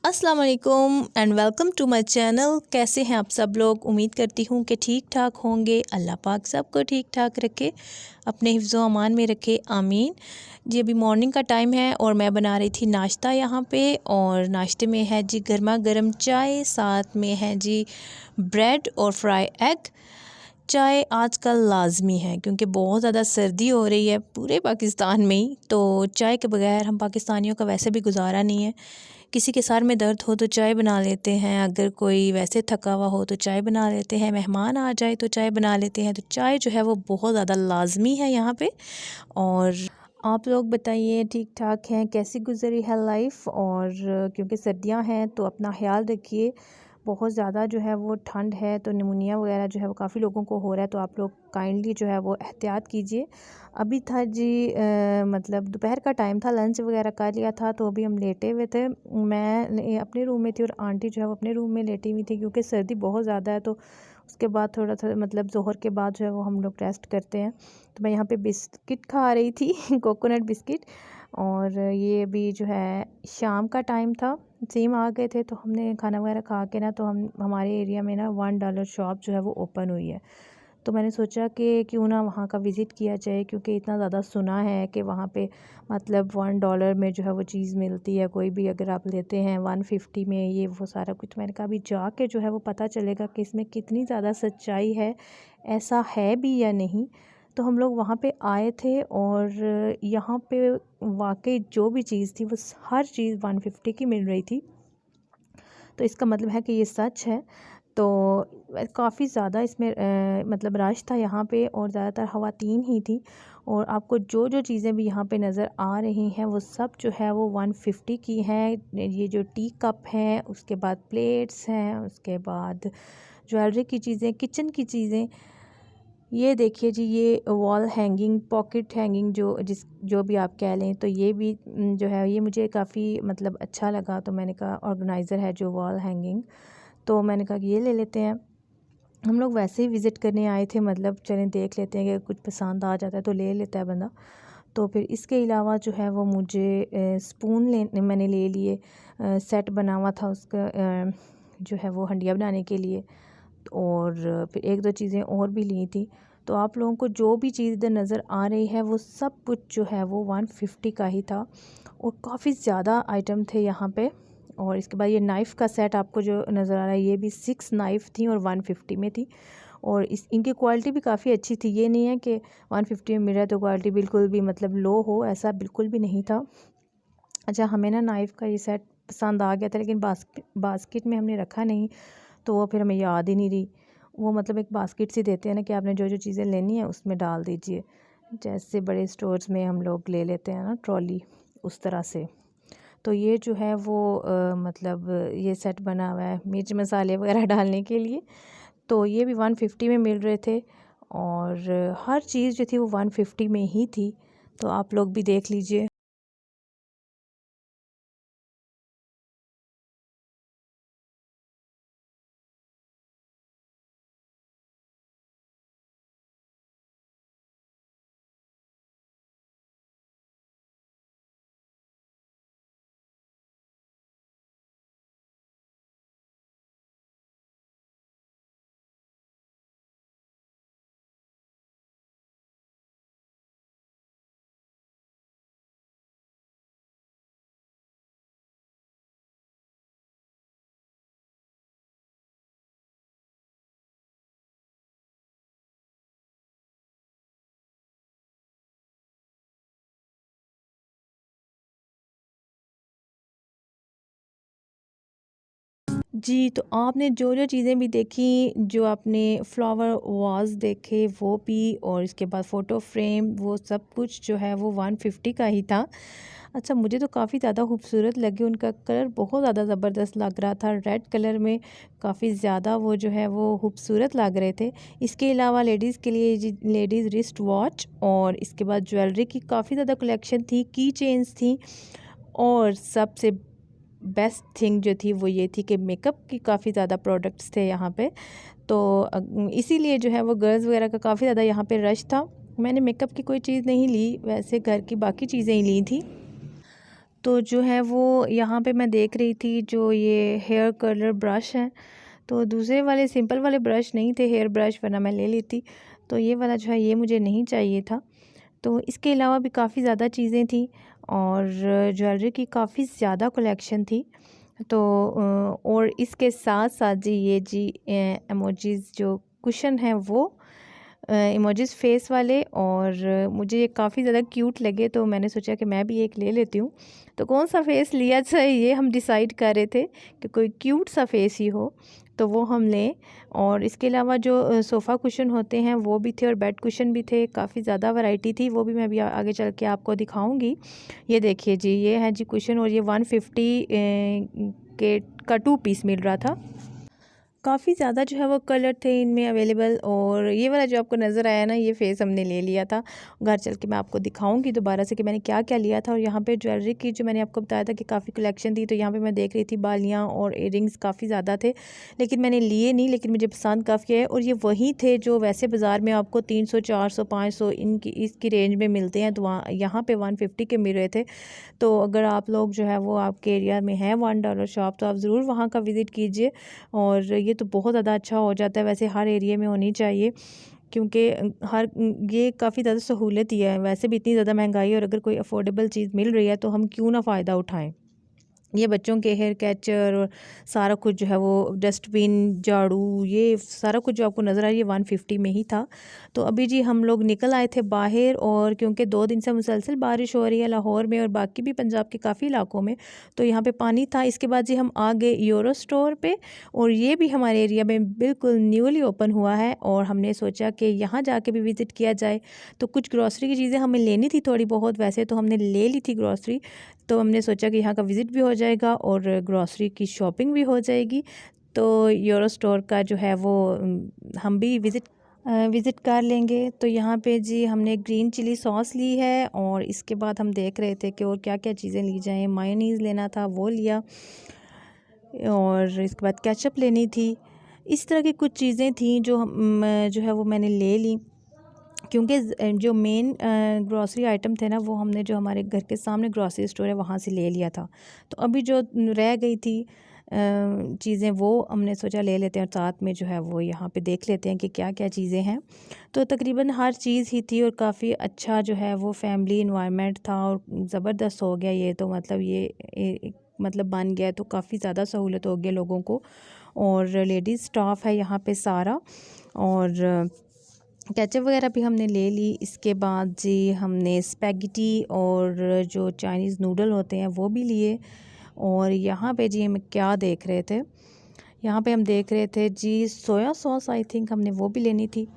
अस्सलाम वालेकुम and welcome to my channel. कैसे हैं आप सब लोग? उम्मीद करती हूँ कि ठीक ठाक होंगे। अल्लाह पाक सबको ठीक ठाक रखे, अपने हिफ्ज़ो अमान में रखे, आमीन जी। अभी मॉर्निंग का टाइम है और मैं बना रही थी नाश्ता यहाँ पे, और नाश्ते में है जी गर्मा गर्म चाय, साथ में है जी ब्रेड और फ्राई एग। चाय आजकल लाजमी है क्योंकि बहुत ज़्यादा सर्दी हो रही है पूरे पाकिस्तान में ही, तो चाय के बगैर हम पाकिस्तानियों का वैसे भी गुजारा नहीं है। किसी के सर में दर्द हो तो चाय बना लेते हैं, अगर कोई वैसे थका हुआ हो तो चाय बना लेते हैं, मेहमान आ जाए तो चाय बना लेते हैं। तो चाय जो है वो बहुत ज़्यादा लाजमी है यहाँ पे। और आप लोग बताइए, ठीक ठाक हैं? कैसी गुजरी है लाइफ? और क्योंकि सर्दियाँ हैं तो अपना ख्याल रखिए। बहुत ज़्यादा जो है वो ठंड है तो निमोनिया वगैरह जो है वो काफ़ी लोगों को हो रहा है, तो आप लोग काइंडली जो है वो एहतियात कीजिए। अभी था जी मतलब दोपहर का टाइम था, लंच वगैरह कर लिया था, तो अभी हम लेटे हुए थे। मैं अपने रूम में थी और आंटी जो है वो अपने रूम में लेटी हुई थी, क्योंकि सर्दी बहुत ज़्यादा है। तो उसके बाद थोड़ा सा मतलब ज़ोहर के बाद जो है वो हम लोग रेस्ट करते हैं। तो मैं यहाँ पे बिस्किट खा रही थी कोकोनट बिस्किट। और ये अभी जो है शाम का टाइम था, सेम आ गए थे, तो हमने खाना वगैरह खा के ना, तो हमारे एरिया में ना $1 शॉप जो है वो ओपन हुई है। तो मैंने सोचा कि क्यों ना वहाँ का विज़िट किया जाए, क्योंकि इतना ज़्यादा सुना है कि वहाँ पे मतलब $1 में जो है वो चीज़ मिलती है, कोई भी अगर आप लेते हैं 150 में, ये वो सारा कुछ। मैंने कहा अभी जाके जो है वो पता चलेगा कि इसमें कितनी ज़्यादा सच्चाई है, ऐसा है भी या नहीं। तो हम लोग वहाँ पे आए थे और यहाँ पे वाकई जो भी चीज़ थी वो हर चीज़ 150 की मिल रही थी। तो इसका मतलब है कि ये सच है। तो काफ़ी ज़्यादा इसमें मतलब रश था यहाँ पे, और ज़्यादातर ख़वातीन ही थी। और आपको जो जो चीज़ें भी यहाँ पे नज़र आ रही हैं वो सब जो है वो 150 की हैं। ये जो टी कप हैं, उसके बाद प्लेट्स हैं, उसके बाद ज्वेलरी की चीज़ें, किचन की चीज़ें। ये देखिए जी, ये वॉल हैंगिंग, पॉकेट हैंगिंग, जो भी आप कह लें, तो ये भी जो है ये मुझे काफ़ी मतलब अच्छा लगा। तो मैंने कहा ऑर्गेनाइज़र है जो वॉल हैंगिंग, तो मैंने कहा कि ये ले लेते हैं। हम लोग वैसे ही विज़िट करने आए थे, मतलब चलें देख लेते हैं कि कुछ पसंद आ जाता है तो ले लेता है बंदा। तो फिर इसके अलावा जो है वो मुझे मैंने ले लिए। सेट बना हुआ था उसका, जो है वो हंडिया बनाने के लिए। और फिर एक दो चीज़ें और भी ली थी। तो आप लोगों को जो भी चीज़ इधर नज़र आ रही है वो सब कुछ जो है वो 150 का ही था, और काफ़ी ज़्यादा आइटम थे यहाँ पे। और इसके बाद ये नाइफ़ का सेट आपको जो नज़र आ रहा है, ये भी 6 नाइफ़ थी और 150 में थी। और इनकी क्वालिटी भी काफ़ी अच्छी थी। ये नहीं है कि 150 में मिल रहा है तो क्वालिटी बिल्कुल भी मतलब लो हो, ऐसा बिल्कुल भी नहीं था। अच्छा, हमें ना नाइफ़ का ये सेट पसंद आ गया था, लेकिन बास्केट में हमने रखा नहीं, तो वो फिर हमें याद ही नहीं रही। वो मतलब एक बास्केट सी देते हैं ना कि आपने जो जो चीज़ें लेनी है उसमें डाल दीजिए, जैसे बड़े स्टोर्स में हम लोग ले लेते हैं ना ट्रॉली, उस तरह से। तो ये जो है वो मतलब ये सेट बना हुआ है मिर्च मसाले वगैरह डालने के लिए। तो ये भी 150 में मिल रहे थे, और हर चीज़ जो थी वो 150 में ही थी। तो आप लोग भी देख लीजिए। जी, तो आपने जो जो चीज़ें भी देखी, जो आपने फ्लावर वाज़ देखे वो भी, और इसके बाद फ़ोटो फ्रेम, वो सब कुछ जो है वो 150 का ही था। अच्छा, मुझे तो काफ़ी ज़्यादा खूबसूरत लगे, उनका कलर बहुत ज़्यादा ज़बरदस्त लग रहा था, रेड कलर में काफ़ी ज़्यादा वो जो है वो खूबसूरत लग रहे थे। इसके अलावा लेडीज़ के लिए जी लेडीज़ रिस्ट वॉच, और इसके बाद ज्वेलरी की काफ़ी ज़्यादा कलेक्शन थी, की चेन्स थी। और सबसे बेस्ट थिंग जो थी वो ये थी कि मेकअप की काफ़ी ज़्यादा प्रोडक्ट्स थे यहाँ पे। तो इसीलिए जो है वो गर्ल्स वगैरह का काफ़ी ज़्यादा यहाँ पे रश था। मैंने मेकअप की कोई चीज़ नहीं ली, वैसे घर की बाकी चीज़ें ही ली थी। तो जो है वो यहाँ पे मैं देख रही थी जो ये हेयर कर्लर ब्रश है, तो दूसरे वाले सिंपल वाले ब्रश नहीं थे हेयर ब्रश, वरना मैं ले लेती। तो ये वाला जो है ये मुझे नहीं चाहिए था। तो इसके अलावा भी काफ़ी ज़्यादा चीज़ें थी और ज्वेलरी की काफ़ी ज़्यादा कलेक्शन थी। तो और इसके साथ साथ जी ये जी इमोजीज़ जो कुशन हैं वो इमोजीज़ फेस वाले, और मुझे ये काफ़ी ज़्यादा क्यूट लगे, तो मैंने सोचा कि मैं भी एक ले लेती हूँ। तो कौन सा फ़ेस लिया जाए ये हम डिसाइड कर रहे थे कि कोई क्यूट सा फ़ेस ही हो तो वो हम लें। और इसके अलावा जो सोफ़ा कुशन होते हैं वो भी थे और बेड कुशन भी थे, काफ़ी ज़्यादा वैरायटी थी, वो भी मैं अभी आगे चल के आपको दिखाऊंगी। ये देखिए जी, ये है जी कुशन, और ये 150 के का 2 पीस मिल रहा था। काफ़ी ज़्यादा जो है वो कलर थे इनमें अवेलेबल, और ये वाला जो आपको नज़र आया ना ये फ़ेस हमने ले लिया था। घर चल के मैं आपको दिखाऊंगी दोबारा से कि मैंने क्या क्या लिया था। और यहाँ पे ज्वेलरी की जो मैंने आपको बताया था कि काफ़ी कलेक्शन थी, तो यहाँ पे मैं देख रही थी बालियाँ और इयररिंग्स काफ़ी ज़्यादा थे, लेकिन मैंने लिए नहीं, लेकिन मुझे पसंद काफ़ी है। और ये वही थे जो वैसे बाज़ार में आपको 300 400 500 इनकी इसकी रेंज में मिलते हैं, तो वहाँ यहाँ पर 150 के मिल रहे थे। तो अगर आप लोग जो है वो आपके एरिया में है $1 शॉप, तो आप ज़रूर वहाँ का विज़िट कीजिए। और ये तो बहुत ज़्यादा अच्छा हो जाता है, वैसे हर एरिया में होनी चाहिए, क्योंकि ये काफ़ी ज़्यादा सहूलत ही है। वैसे भी इतनी ज़्यादा महंगाई है, और अगर कोई अफोर्डेबल चीज़ मिल रही है तो हम क्यों ना फ़ायदा उठाएं। ये बच्चों के हेयर कैचर और सारा कुछ जो है वो डस्टबिन, झाड़ू, ये सारा कुछ जो आपको नज़र आ रहा है ये 150 में ही था। तो अभी जी हम लोग निकल आए थे बाहर, और क्योंकि 2 दिन से मुसलसल बारिश हो रही है लाहौर में और बाकी भी पंजाब के काफ़ी इलाकों में, तो यहाँ पे पानी था। इसके बाद जी हम आ गए यूरो स्टोर पे, और ये भी हमारे एरिया में बिल्कुल न्यूली ओपन हुआ है, और हमने सोचा कि यहाँ जाके भी विज़िट किया जाए। तो कुछ ग्रॉसरी की चीज़ें हमें लेनी थी थोड़ी बहुत, वैसे तो हमने ले ली थी ग्रॉसरी, तो हमने सोचा कि यहाँ का विज़िट भी हो जाएगा और ग्रॉसरी की शॉपिंग भी हो जाएगी। तो यूरो स्टोर का जो है वो हम भी विज़िट कर लेंगे। तो यहाँ पे जी हमने ग्रीन चिली सॉस ली है, और इसके बाद हम देख रहे थे कि और क्या क्या चीज़ें ली जाएँ। मायोनीज़ लेना था वो लिया, और इसके बाद केचप लेनी थी। इस तरह की कुछ चीज़ें थी जो जो है वो मैंने ले ली, क्योंकि जो मेन ग्रॉसरी आइटम थे ना वो हमने जो हमारे घर के सामने ग्रॉसरी स्टोर है वहाँ से ले लिया था। तो अभी जो रह गई थी चीज़ें वो हमने सोचा ले लेते हैं, और साथ में जो है वो यहाँ पे देख लेते हैं कि क्या क्या चीज़ें हैं। तो तकरीबन हर चीज़ ही थी, और काफ़ी अच्छा जो है वो फैमिली इन्वायरमेंट था, और ज़बरदस्त हो गया ये तो, मतलब ये मतलब बन गया, तो काफ़ी ज़्यादा सहूलत हो गई लोगों को। और लेडीज़ स्टाफ है यहाँ पे सारा, और केचप वगैरह भी हमने ले ली। इसके बाद जी हमने स्पैगेटी और जो चाइनीज़ नूडल होते हैं वो भी लिए। और यहाँ पे जी हम क्या देख रहे थे, यहाँ पे हम देख रहे थे जी सोया सॉस, आई थिंक हमने वो भी लेनी थी।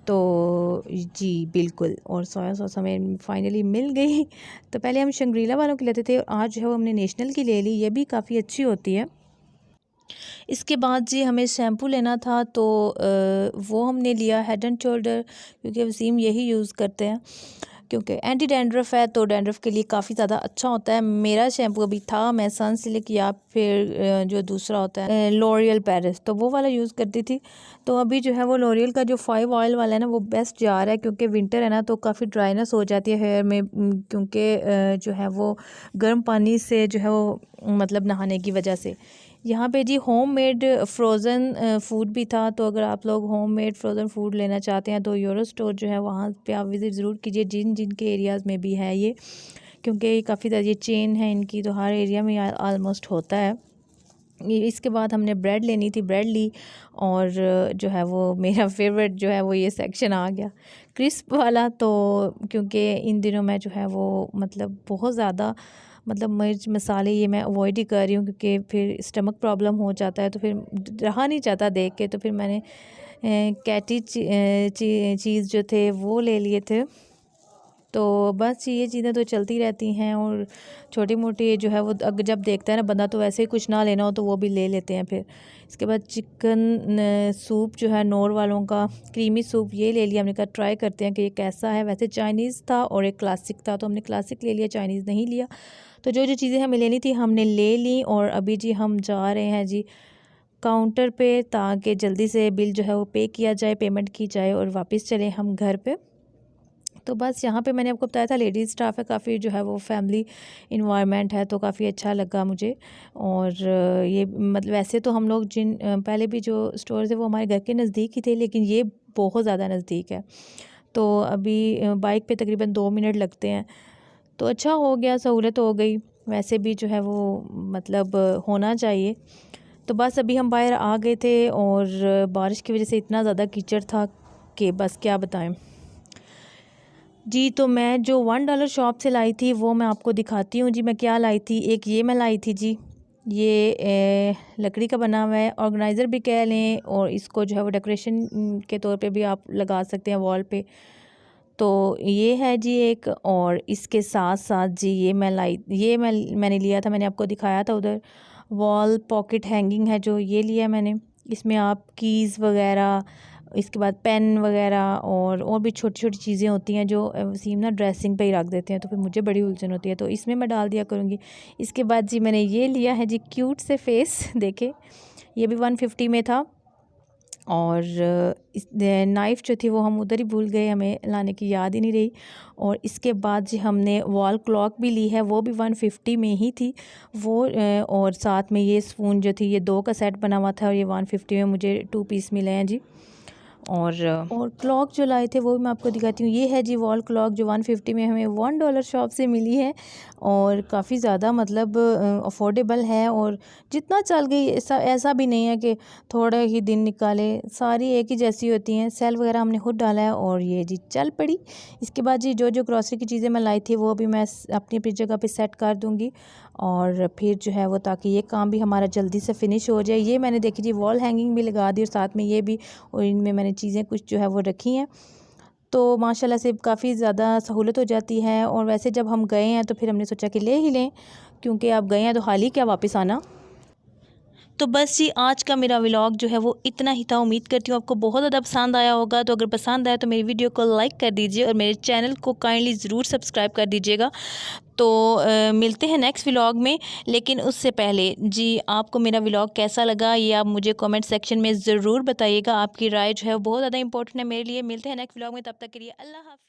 तो जी बिल्कुल, और सोया सॉस हमें फाइनली मिल गई। तो पहले हम शंग्रीला वालों की लेते थे, और आज जो है वो हमने नेशनल की ले ली, ये भी काफ़ी अच्छी होती है। इसके बाद जी हमें शैम्पू लेना था, तो वो हमने लिया हेड एंड शोल्डर, क्योंकि वसीम यही यूज़ करते हैं, क्योंकि एंटी डैंड्रफ है, तो डैंड्रफ के लिए काफ़ी ज़्यादा अच्छा होता है। मेरा शैम्पू अभी था, मैं सनसिल्क या फिर जो दूसरा होता है लॉरियल पेरिस, तो वो वाला यूज़ करती थी। तो अभी जो है वो लॉरियल का जो 5 ऑयल वाला है ना वो बेस्ट जा रहा है, क्योंकि विंटर है ना तो काफ़ी ड्राइनेस हो जाती है हेयर में, क्योंकि जो है वो गर्म पानी से जो है वो मतलब नहाने की वजह से। यहाँ पे जी होममेड फ्रोज़न फूड भी था, तो अगर आप लोग होममेड फ्रोज़न फूड लेना चाहते हैं तो यूरो स्टोर जो है वहाँ पे आप विज़िट ज़रूर कीजिए, जिन जिन के एरियाज़ में भी है ये, क्योंकि ये काफ़ी ज़्यादा ये चेन है इनकी, तो हर एरिया में आलमोस्ट होता है। इसके बाद हमने ब्रेड लेनी थी, ब्रेड ली, और जो है वो मेरा फेवरेट जो है वो ये सेक्शन आ गया क्रिस्प वाला। तो क्योंकि इन दिनों मैं जो है वो मतलब बहुत ज़्यादा मतलब मिर्च मसाले ये मैं अवॉइड ही कर रही हूँ, क्योंकि फिर स्टमक प्रॉब्लम हो जाता है, तो फिर रहा नहीं चाहता देख के। तो फिर मैंने कैटी चीज़ जो थे वो ले लिए थे। तो बस ये चीज़ें तो चलती रहती हैं, और छोटी मोटी जो है वो जब देखता है ना बंदा, तो वैसे ही कुछ ना लेना हो तो वो भी ले लेते हैं फिर। इसके बाद चिकन सूप जो है नोर वालों का क्रीमी सूप, ये ले लिया। हमने कहा ट्राई करते हैं कि ये कैसा है। वैसे चाइनीज़ था और एक क्लासिक था, तो हमने क्लासिक ले लिया, चाइनीज़ नहीं लिया। तो जो जो चीज़ें हमें लेनी थी हमने ले ली, और अभी जी हम जा रहे हैं जी काउंटर पे, ताकि जल्दी से बिल जो है वो पे किया जाए, पेमेंट की जाए, और वापस चलें हम घर पे। तो बस यहाँ पे मैंने आपको बताया था लेडीज़ स्टाफ है, काफ़ी जो है वो फैमिली इन्वायरमेंट है, तो काफ़ी अच्छा लगा मुझे। और ये मतलब वैसे तो हम लोग जिन पहले भी जो स्टोर थे वो हमारे घर के नज़दीक ही थे, लेकिन ये बहुत ज़्यादा नज़दीक है। तो अभी बाइक पे तकरीबन 2 मिनट लगते हैं, तो अच्छा हो गया, सहूलत हो गई। वैसे भी जो है वो मतलब होना चाहिए। तो बस अभी हम बाहर आ गए थे और बारिश की वजह से इतना ज़्यादा कीचड़ था कि बस क्या बताएं जी। तो मैं जो $1 शॉप से लाई थी वो मैं आपको दिखाती हूँ जी। मैं क्या लाई थी, एक ये मैं लाई थी जी, ये लकड़ी का बना हुआ है, ऑर्गेनाइज़र भी कह लें, और इसको जो है वो डेकोरेशन के तौर पे भी आप लगा सकते हैं वॉल पे। तो ये है जी एक, और इसके साथ साथ जी मैंने लिया था, मैंने आपको दिखाया था उधर, वॉल पॉकेट हैंगिंग है जो, ये लिया मैंने। इसमें आप कीज़ वगैरह, इसके बाद पेन वगैरह और भी छोटी छोटी चीज़ें होती हैं जो वसीम ना ड्रेसिंग पे ही रख देते हैं, तो फिर मुझे बड़ी उलझन होती है, तो इसमें मैं डाल दिया करूँगी। इसके बाद जी मैंने ये लिया है जी क्यूट से फेस देखे, ये भी 150 में था। और इस नाइफ़ जो थी वो हम उधर ही भूल गए, हमें लाने की याद ही नहीं रही। और इसके बाद जी हमने वॉल क्लॉक भी ली है, वो भी 150 में ही थी वो। और साथ में ये स्पून जो थी, ये 2 का सेट बना हुआ था, और ये 150 में मुझे 2 पीस मिले हैं जी। और क्लॉक जो लाए थे वो भी मैं आपको दिखाती हूँ। ये है जी वॉल क्लॉक जो 150 में हमें $1 शॉप से मिली है, और काफ़ी ज़्यादा मतलब अफोर्डेबल है, और जितना चल गई ऐसा भी नहीं है कि थोड़े ही दिन निकाले, सारी एक ही जैसी होती हैं। सेल वगैरह हमने खुद डाला है, और ये जी चल पड़ी। इसके बाद जी जो ग्रॉसरी की चीज़ें मैं लाई थी वो भी मैं अपनी अपनी जगह पे सेट कर दूँगी, और फिर जो है वो ताकि ये काम भी हमारा जल्दी से फिनिश हो जाए। ये मैंने देखी जी वॉल हैंगिंग भी लगा दी, और साथ में ये भी, और इनमें मैंने चीज़ें कुछ जो है वो रखी हैं, तो माशाल्लाह से काफ़ी ज़्यादा सहूलत हो जाती है। और वैसे जब हम गए हैं तो फिर हमने सोचा कि ले ही लें, क्योंकि आप गए हैं तो खाली क्या वापस आना। तो बस जी आज का मेरा व्लॉग जो है वो इतना ही था। उम्मीद करती हूँ आपको बहुत ज़्यादा पसंद आया होगा। तो अगर पसंद आया तो मेरी वीडियो को लाइक कर दीजिए, और मेरे चैनल को काइंडली ज़रूर सब्सक्राइब कर दीजिएगा। तो मिलते हैं नेक्स्ट व्लॉग में, लेकिन उससे पहले जी आपको मेरा व्लॉग कैसा लगा ये आप मुझे कमेंट सेक्शन में ज़रूर बताइएगा। आपकी राय जो है बहुत ज़्यादा इंपॉर्टेंट है मेरे लिए। मिलते हैं नेक्स्ट व्लॉग में, तब तक के लिए अल्लाह हाफ़िज़।